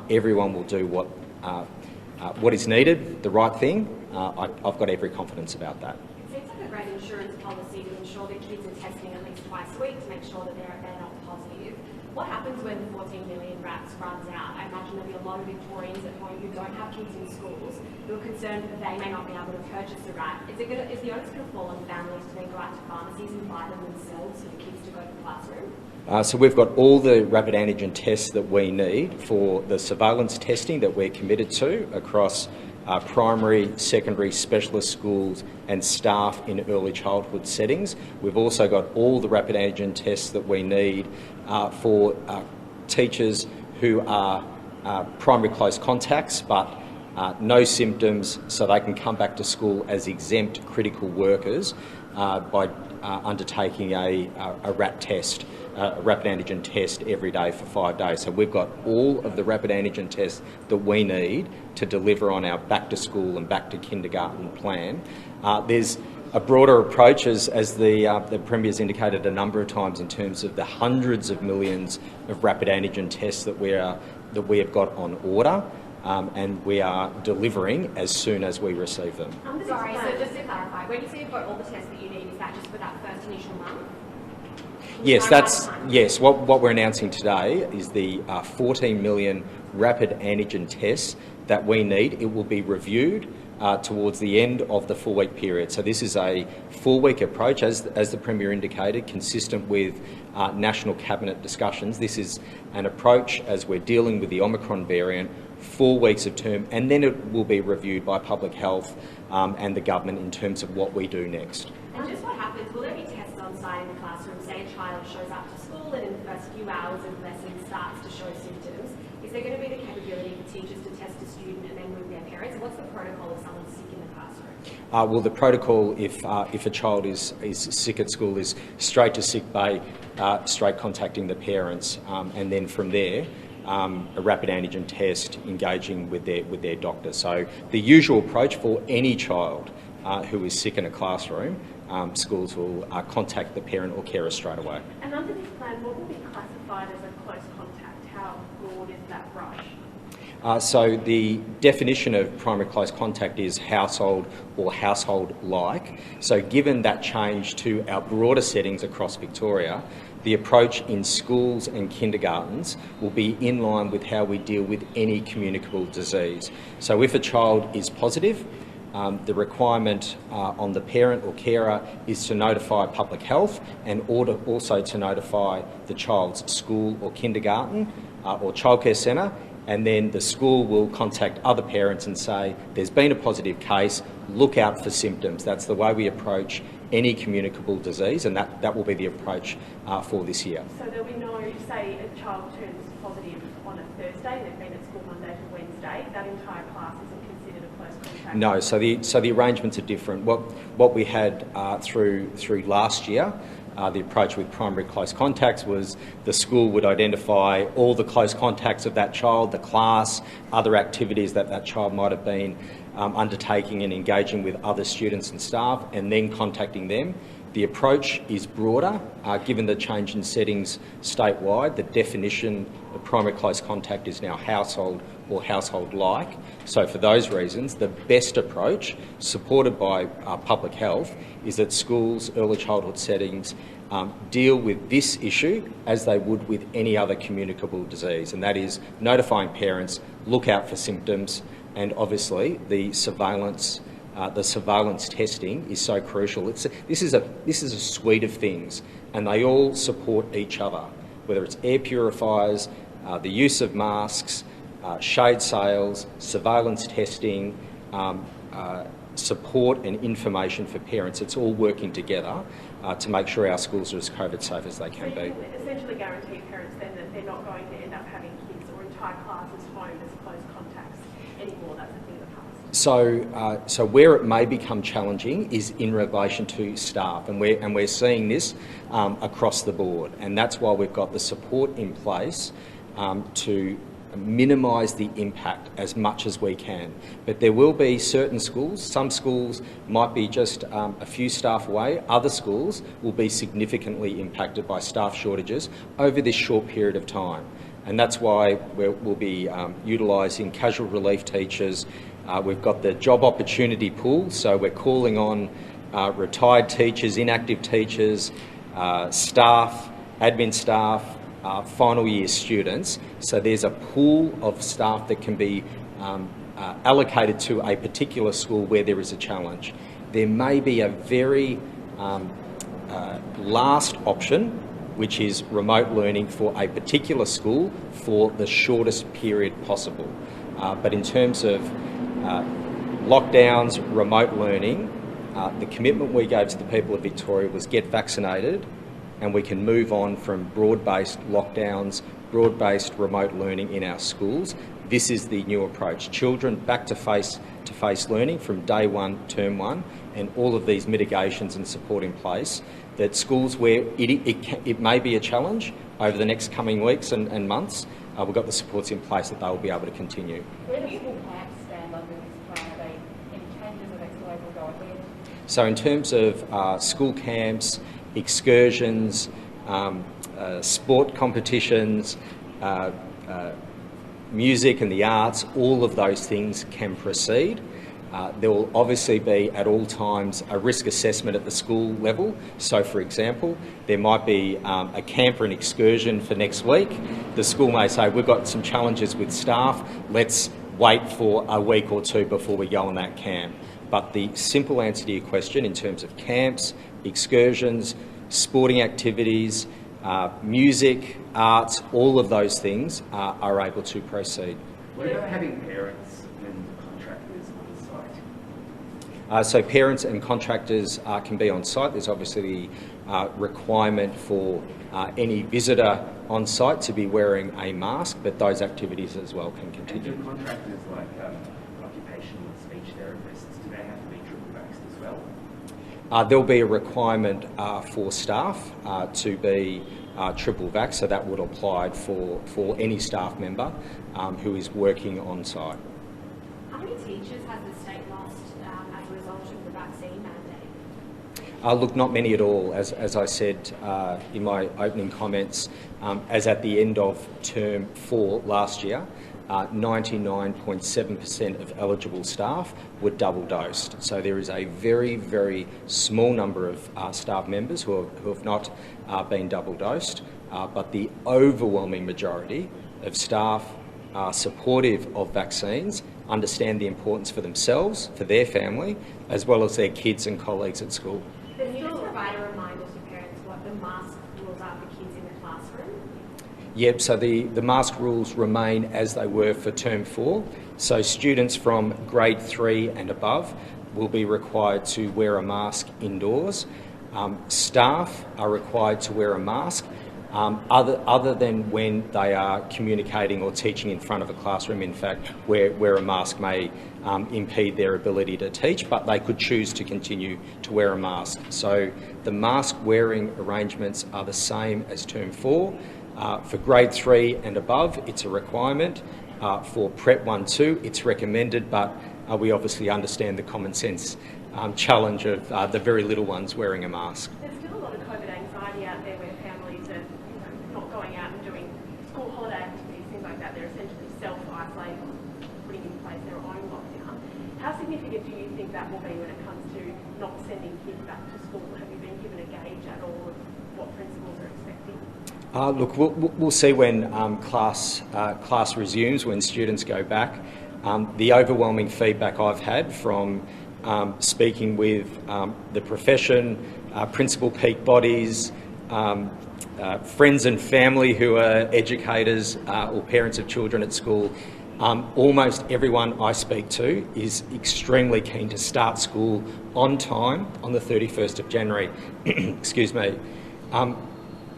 Everyone will do what is needed, the right thing. I've got every confidence about that. It seems like a great insurance policy to ensure that kids are testing at least twice a week to make sure that they're not positive. What happens when the 14 million rats runs out? I imagine there'll be a lot of Victorians at home who don't have kids in schools who are concerned that they may not be able to purchase a rat. Is the onus going to fall on families to then go out to pharmacies and buy them themselves for the kids to go to the classroom? So we've got all the rapid antigen tests that we need for the surveillance testing that we're committed to across primary, secondary, specialist schools and staff in early childhood settings. We've also got all the rapid antigen tests that we need for teachers who are primary close contacts but no symptoms, so they can come back to school as exempt critical workers by undertaking a rat test, a rapid antigen test every day for 5 days. So we've got all of the rapid antigen tests that we need to deliver on our back to school and back to kindergarten plan. There's a broader approach, as the Premier's indicated a number of times, in terms of the hundreds of millions of rapid antigen tests that we have got on order. And we are delivering as soon as we receive them. Sorry, so just to clarify, when you say you've got all the tests that you need, is that just for that first initial month? Yes, what we're announcing today is the 14 million rapid antigen tests that we need. It will be reviewed towards the end of the 4-week period. So this is a 4-week approach, as the Premier indicated, consistent with National Cabinet discussions. This is an approach as we're dealing with the Omicron variant, 4 weeks of term, and then it will be reviewed by Public Health and the government in terms of what we do next. And just what happens, will there be tests on site in the classroom? Say a child shows up to school and in the first few hours of lesson starts to show symptoms. Is there going to be the capability for teachers to test a student and then move their parents? What's the protocol if someone's sick in the classroom? Well, the protocol, if a child is sick at school, is straight to sick bay, straight contacting the parents, and then from there, a rapid antigen test, engaging with their doctor. So the usual approach for any child who is sick in a classroom, schools will contact the parent or carer straight away. And under this plan, what will be classified as a close contact? How broad is that brush? So the definition of primary close contact is household or household-like. So given that change to our broader settings across Victoria, the approach in schools and kindergartens will be in line with how we deal with any communicable disease. So if a child is positive, the requirement on the parent or carer is to notify Public Health and also to notify the child's school or kindergarten or childcare centre, and then the school will contact other parents and say, there's been a positive case, look out for symptoms. That's the way we approach any communicable disease, and that will be the approach for this year. So there'll be no, say a child turns positive on a Thursday and they've been at school Monday to Wednesday, that entire class isn't considered a close contact? No, so the arrangements are different. What we had through last year, the approach with primary close contacts was the school would identify all the close contacts of that child, the class, other activities that child might have been undertaking and engaging with other students and staff, and then contacting them. The approach is broader, given the change in settings statewide. The definition of primary close contact is now household or household-like. So for those reasons, the best approach, supported by Public Health, is that schools, early childhood settings, deal with this issue as they would with any other communicable disease, and that is notifying parents, look out for symptoms, and obviously the surveillance testing is so crucial. This is a suite of things, and they all support each other, whether it's air purifiers, the use of masks, shade sales, surveillance testing, support and information for parents. It's all working together to make sure our schools are as COVID safe as they can be. So you can essentially guarantee parents then that they're not going to end up having kids or entire classes home as close contacts anymore. That's a thing of the past. So where it may become challenging is in relation to staff, and we're seeing this across the board, and that's why we've got the support in place to minimise the impact as much as we can. But there will be certain schools, some schools might be just a few staff away, other schools will be significantly impacted by staff shortages over this short period of time. And that's why we'll be utilising casual relief teachers. We've got the job opportunity pool, so we're calling on retired teachers, inactive teachers, staff, admin staff, final year students. So there's a pool of staff that can be allocated to a particular school where there is a challenge. There may be a very last option, which is remote learning for a particular school for the shortest period possible. But in terms of lockdowns, remote learning, the commitment we gave to the people of Victoria was get vaccinated, and we can move on from broad-based lockdowns, broad-based remote learning in our schools. This is the new approach. Children back to face-to-face learning from day one, term one, and all of these mitigations and support in place, that schools where it may be a challenge over the next coming weeks and months, we've got the supports in place that they will be able to continue. Where do school camps stand under this plan? Are they any changes or next wave will go ahead? So in terms of school camps, excursions, sport competitions, music and the arts, all of those things can proceed. There will obviously be at all times a risk assessment at the school level. So for example, there might be a camp or an excursion for next week. The school may say, we've got some challenges with staff, let's wait for a week or two before we go on that camp. But the simple answer to your question in terms of camps, excursions, sporting activities, music, arts, all of those things are able to proceed. What about having parents and contractors on site? So parents and contractors can be on site. There's obviously the requirement for any visitor on site to be wearing a mask, but those activities as well can continue. And do contractors like occupational speech therapists, do they have to be triple vaxxed as well? There'll be a requirement for staff to be triple vax, so that would apply for any staff member who is working on site. How many teachers has the state lost as a result of the vaccine mandate? Look, not many at all. As I said in my opening comments, as at the end of term 4 last year, 99.7% of eligible staff were double dosed. So there is a very, very small number of staff members who have not been double dosed, but the overwhelming majority of staff are supportive of vaccines, understand the importance for themselves, for their family, as well as their kids and colleagues at school. Can you just provide a reminder to parents what the mask rules are for kids in the classroom? Yep, so the mask rules remain as they were for term 4. So students from grade 3 and above will be required to wear a mask indoors. Staff are required to wear a mask other than when they are communicating or teaching in front of a classroom, in fact, where a mask may impede their ability to teach, but they could choose to continue to wear a mask. So the mask wearing arrangements are the same as term 4. For grade 3 and above, it's a requirement. For Prep 1-2, it's recommended, but we obviously understand the common sense challenge of the very little ones wearing a mask. There's still a lot of COVID anxiety out there where families are not going out and doing school holiday activities, things like that. They're essentially self-isolating, putting in place their own lockdown. How significant do you think that will be when it comes to not sending kids back to school? Have you been given a gauge at all of what principals are expecting? Look, we'll see when class resumes, when students go back. The overwhelming feedback I've had from speaking with the profession, principal peak bodies, friends and family who are educators or parents of children at school, Almost everyone I speak to is extremely keen to start school on time on the 31st of January. Excuse me.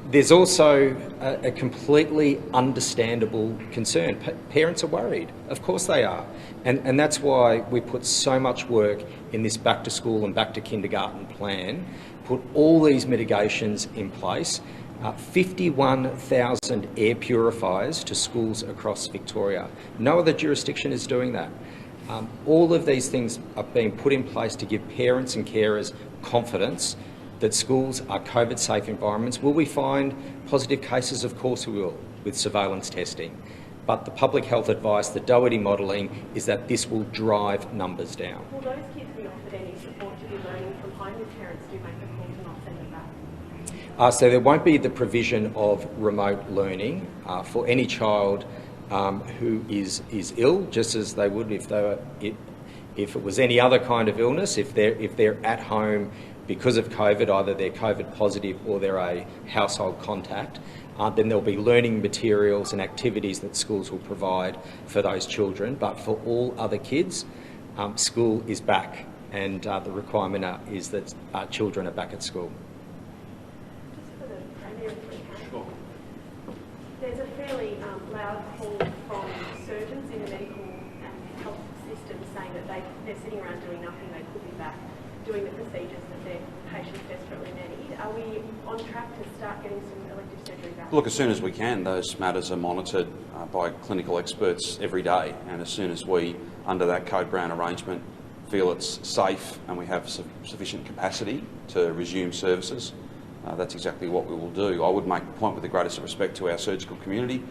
There's also a completely understandable concern. Parents are worried. Of course they are. And that's why we put so much work in this back to school and back to kindergarten plan, put all these mitigations in place. 51,000 air purifiers to schools across Victoria. No other jurisdiction is doing that. All of these things are being put in place to give parents and carers confidence that schools are COVID-safe environments. Will we find positive cases? Of course we will, with surveillance testing. But the public health advice, the Doherty modelling, is that this will drive numbers down. Will those kids be offered any support to be learning from home if parents do make the call to not send them back? So there won't be the provision of remote learning for any child who is ill, just as they would if it was any other kind of illness. If they're at home because of COVID, either they're COVID positive or they're a household contact, then there'll be learning materials and activities that schools will provide for those children. But for all other kids, school is back, and the requirement is that children are back at school. There's a fairly loud call from surgeons in the medical and health system saying that they're sitting around doing nothing. They could be back doing the procedures that their patients desperately need. Are we on track to start getting some elective surgery back? Look, as soon as we can, those matters are monitored by clinical experts every day, and as soon as we, under that Code Brown arrangement, feel it's safe and we have sufficient capacity to resume services, that's exactly what we will do. I would make the point with the greatest respect to our surgical community.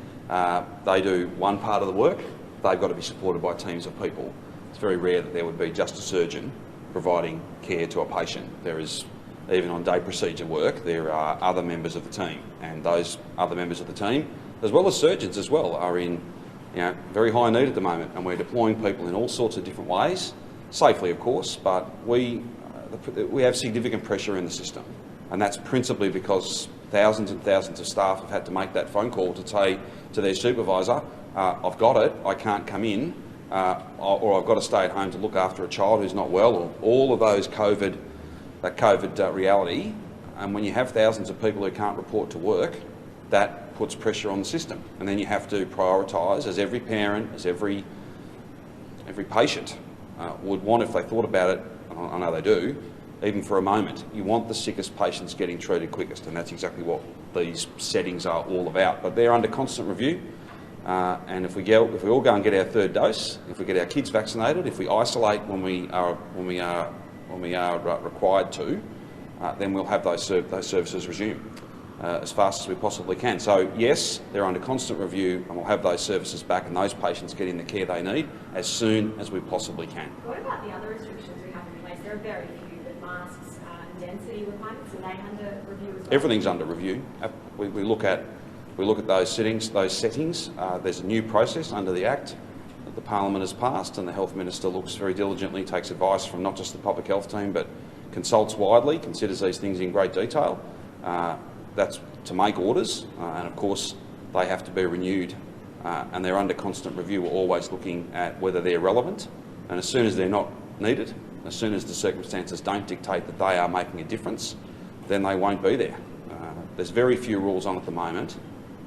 They do one part of the work. They've got to be supported by teams of people. It's very rare that there would be just a surgeon providing care to a patient. There is, even on day procedure work, there are other members of the team, and those other members of the team, as well as surgeons as well, are in very high need at the moment, and we're deploying people in all sorts of different ways, safely of course, but we have significant pressure in the system. And that's principally because thousands and thousands of staff have had to make that phone call to say to their supervisor, I've got it, I can't come in, or I've got to stay at home to look after a child who's not well, or all of those COVID reality. And when you have thousands of people who can't report to work, that puts pressure on the system. And then you have to prioritise, as every parent, as every patient would want if they thought about it. I know they do. Even for a moment, you want the sickest patients getting treated quickest, and that's exactly what these settings are all about. But they're under constant review, and if we all go and get our third dose, if we get our kids vaccinated, if we isolate when we are required to, then we'll have those services resume as fast as we possibly can. So yes, they're under constant review, and we'll have those services back and those patients getting the care they need as soon as we possibly can. What about the other restrictions we have in place? There are very few. Masks and density requirements, are they under review as well? Everything's under review. We look at those settings. There's a new process under the Act that the Parliament has passed, and the Health Minister looks very diligently, takes advice from not just the Public Health team, but consults widely, considers these things in great detail. That's to make orders, and of course they have to be renewed, and they're under constant review. We're always looking at whether they're relevant, and as soon as they're not needed, as soon as the circumstances don't dictate that they are making a difference, then they won't be there. There's very few rules on at the moment,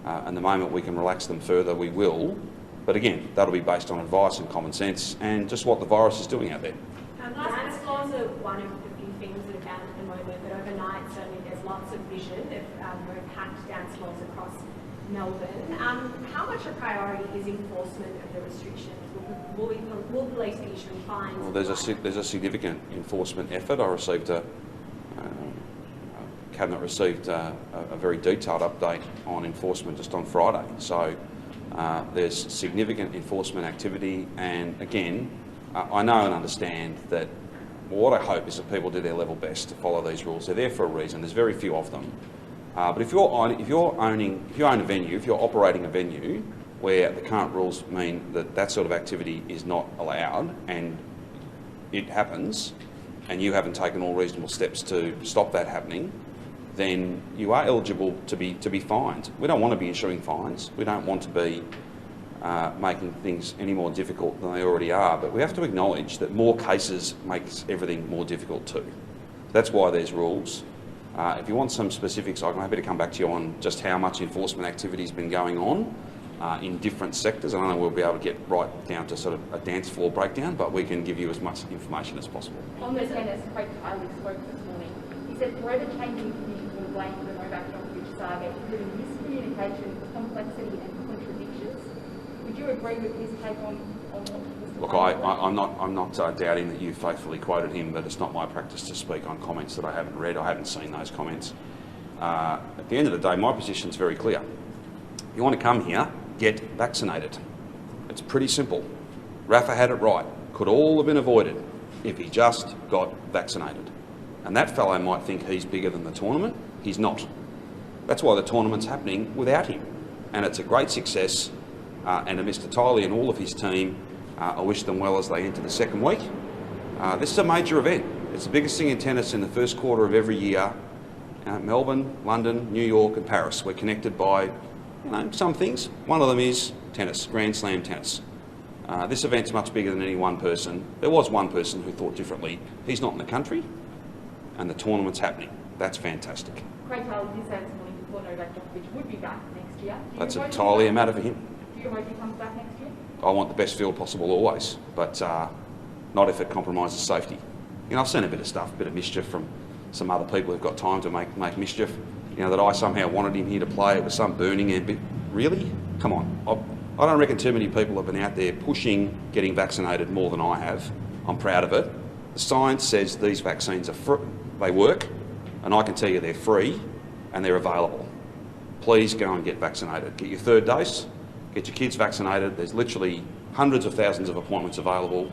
and the moment we can relax them further, we will. But again, that'll be based on advice and common sense and just what the virus is doing out there. Dance floors are one of the few things that are banned at the moment, but overnight certainly there's lots of vision of very packed dance floors across Melbourne. How much a priority is enforcement of the restrictions? Will police be issuing fines? Well, there's a significant enforcement effort. Cabinet received a very detailed update on enforcement just on Friday. So there's significant enforcement activity, and again, I know and understand that what I hope is that people do their level best to follow these rules. They're there for a reason. There's very few of them. But if you own a venue, if you're operating a venue where the current rules mean that that sort of activity is not allowed, and it happens, and you haven't taken all reasonable steps to stop that happening, then you are eligible to be fined. We don't want to be issuing fines. We don't want to be making things any more difficult than they already are. But we have to acknowledge that more cases makes everything more difficult too. That's why there's rules. If you want some specifics, I'm happy to come back to you on just how much enforcement activity has been going on in different sectors. I don't know we'll be able to get right down to sort of a dance floor breakdown, but we can give you as much information as possible. On the tennis, Craig Tiley spoke this morning. He said forever changing conditions will blame for the Novak Djokovic saga, including miscommunication, complexity and contradictions. Would you agree with his take on what Mr. Look, I'm not doubting that you faithfully quoted him, but it's not my practice to speak on comments that I haven't read. I haven't seen those comments. At the end of the day, my position is very clear. You want to come here, get vaccinated. It's pretty simple. Rafa had it right. Could all have been avoided if he just got vaccinated. And that fellow might think he's bigger than the tournament. He's not. That's why the tournament's happening without him. And it's a great success. And to Mr. Tiley and all of his team, I wish them well as they enter the second week. This is a major event. It's the biggest thing in tennis in the first quarter of every year. Melbourne, London, New York and Paris. We're connected by some things. One of them is tennis, Grand Slam tennis. This event's much bigger than any one person. There was one person who thought differently. He's not in the country, and the tournament's happening. That's fantastic. Craig Tiley did say this morning before Novak Djokovic would be back next year. That's entirely a matter for him. Do you hope he comes back next year? I want the best field possible always, but not if it compromises safety. I've seen a bit of stuff, a bit of mischief from some other people who've got time to make mischief. That I somehow wanted him here to play. It was some burning ambition. Really? Come on. I don't reckon too many people have been out there pushing getting vaccinated more than I have. I'm proud of it. The science says these vaccines are free, they work, and I can tell you they're free and they're available. Please go and get vaccinated. Get your third dose, get your kids vaccinated. There's literally hundreds of thousands of appointments available.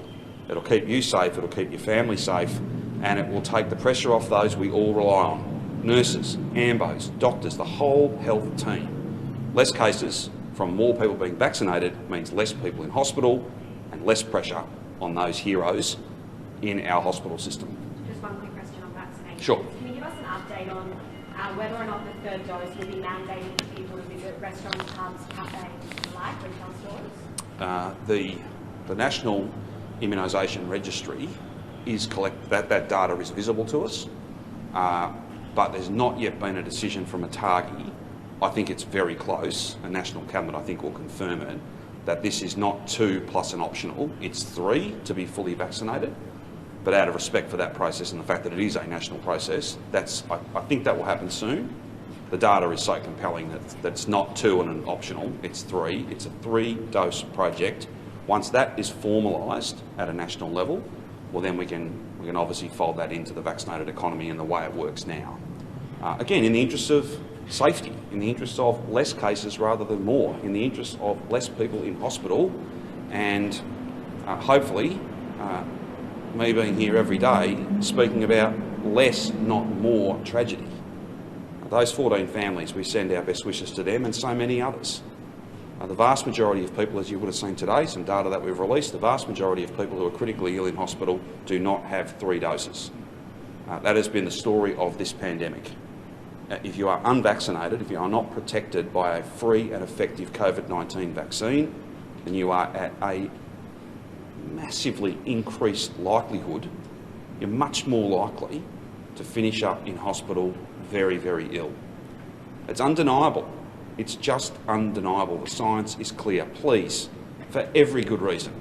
It'll keep you safe, it'll keep your family safe, and it will take the pressure off those we all rely on. Nurses, ambos, doctors, the whole health team. Less cases from more people being vaccinated means less people in hospital and less pressure on those heroes in our hospital system. Just one quick question on vaccination. Sure. Can you give us an update on whether or not the third dose will be mandated for people to visit restaurants, pubs, cafes, and like retail stores? The National Immunisation Registry is that data is visible to us. But there's not yet been a decision from ATAGI. I think it's very close, and National Cabinet I think will confirm it, that this is not 2 plus an optional, it's 3 to be fully vaccinated. But out of respect for that process and the fact that it is a national process, I think that will happen soon. The data is so compelling that it's not 2 and an optional, it's 3. It's a 3-dose project. Once that is formalised at a national level, well then we can obviously fold that into the vaccinated economy and the way it works now. Again, in the interest of safety, in the interest of less cases rather than more, in the interest of less people in hospital, and hopefully me being here every day speaking about less, not more tragedy. Those 14 families, we send our best wishes to them and so many others. The vast majority of people, as you would have seen today, some data that we've released, the vast majority of people who are critically ill in hospital do not have 3 doses. That has been the story of this pandemic. If you are unvaccinated, if you are not protected by a free and effective COVID-19 vaccine, then you are at a massively increased likelihood, you're much more likely to finish up in hospital very, very ill. It's undeniable. It's just undeniable. The science is clear. Please, for every good reason,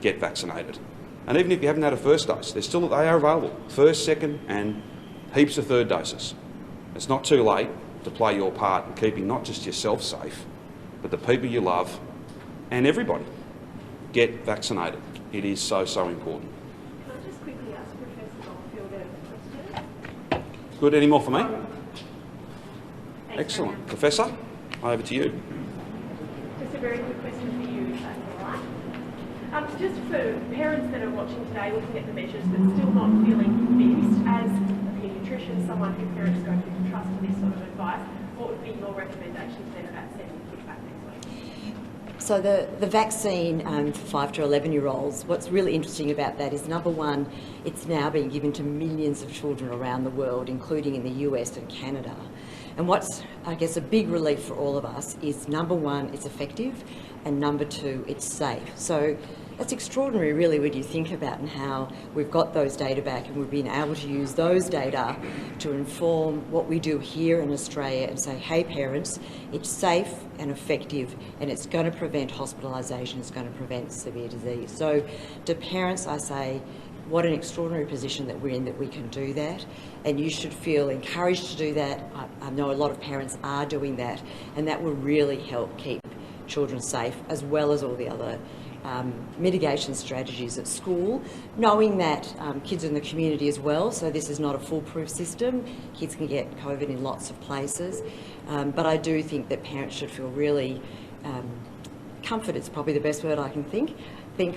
get vaccinated. And even if you haven't had a first dose, they are available. First, second and heaps of third doses. It's not too late to play your part in keeping not just yourself safe, but the people you love and everybody. Get vaccinated. It is so, so important. Can I just quickly ask Professor Goldfeld a question? Good. Any more for me? Thanks, Excellent. Sharon. Professor, over to you. Just a very quick question for you, if that's all right. Just for parents that are watching today, looking at the measures but still not feeling convinced, as a paediatrician, someone who parents don't really trust for this sort of advice, what would be your recommendation to them about sending the kids back next week? So the vaccine for 5 to 11-year-olds, what's really interesting about that is, number one, it's now being given to millions of children around the world, including in the US and Canada. And what's, I guess, a big relief for all of us is, number one, it's effective, and number two, it's safe. So that's extraordinary, really, when you think about and how we've got those data back and we've been able to use those data to inform what we do here in Australia and say, hey, parents, it's safe and effective, and it's going to prevent hospitalisation, it's going to prevent severe disease. So to parents, I say, what an extraordinary position that we're in, that we can do that, and you should feel encouraged to do that. I know a lot of parents are doing that, and that will really help keep children safe, as well as all the other mitigation strategies at school, knowing that kids are in the community as well, so this is not a foolproof system. Kids can get COVID in lots of places, but I do think that parents should feel really comfort, it's probably the best word I can think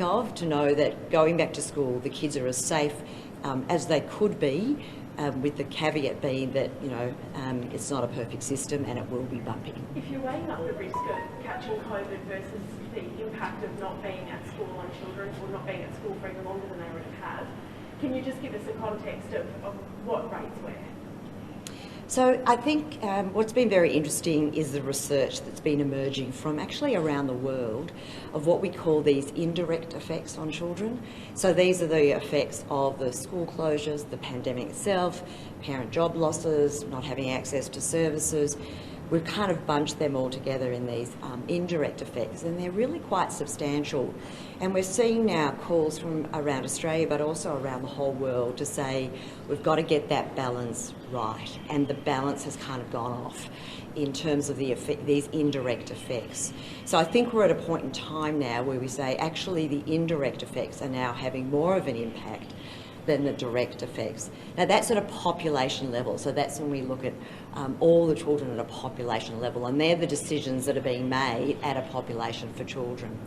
of, to know that going back to school, the kids are as safe as they could be, with the caveat being that, you know, it's not a perfect system and it will be bumpy. If you're weighing up the risk of catching COVID versus the impact of not being at school on children, or not being at school for even longer than they would have, can you just give us a context of what rates were? So I think what's been very interesting is the research that's been emerging from actually around the world of what we call these indirect effects on children. So these are the effects of the school closures, the pandemic itself, parent job losses, not having access to services. We've kind of bunched them all together in these indirect effects, and they're really quite substantial. And we're seeing now calls from around Australia, but also around the whole world, to say we've got to get that balance right, and the balance has kind of gone off in terms of these indirect effects. So I think we're at a point in time now where we say actually the indirect effects are now having more of an impact than the direct effects. Now that's at a population level, so that's when we look at all the children at a population level, and they're the decisions that are being made at a population for children.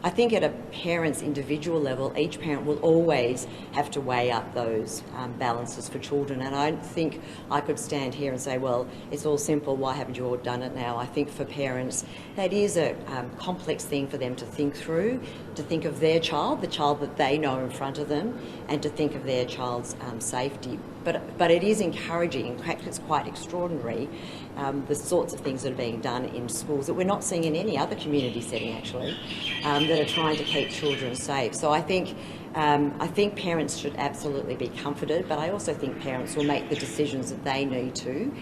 I think at a parent's individual level, each parent will always have to weigh up those balances for children, and I don't think I could stand here and say, well, it's all simple, why haven't you all done it now? I think for parents, that is a complex thing for them to think through, to think of their child, the child that they know in front of them, and to think of their child's safety. But it is encouraging, in fact it's quite extraordinary, the sorts of things that are being done in schools that we're not seeing in any other community setting actually, that are trying to keep children safe. So I think parents should absolutely be comforted, but I also think parents will make the decisions that they need to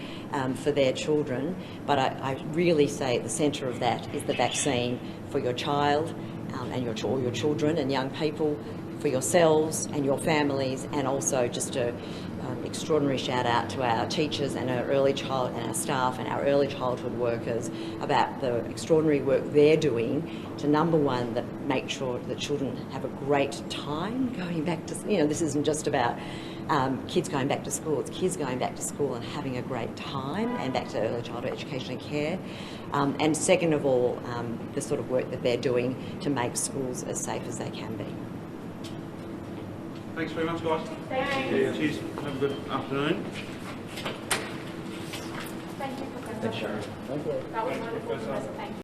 for their children. But I really say at the centre of that is the vaccine for your child and your children and young people, for yourselves and your families, and also just a extraordinary shout out to our teachers and our staff and our early childhood workers about the extraordinary work they're doing to, number one, that make sure that children have a great time going back to, you know, this isn't just about kids going back to school, it's kids going back to school and having a great time, and back to early childhood education and care. And second of all, the sort of work that they're doing to make schools as safe as they can be. Thanks very much, guys. Thanks. Cheers. Have a good afternoon. Thank you, Professor. Thanks, Sharon. That was wonderful, Professor. Thank you.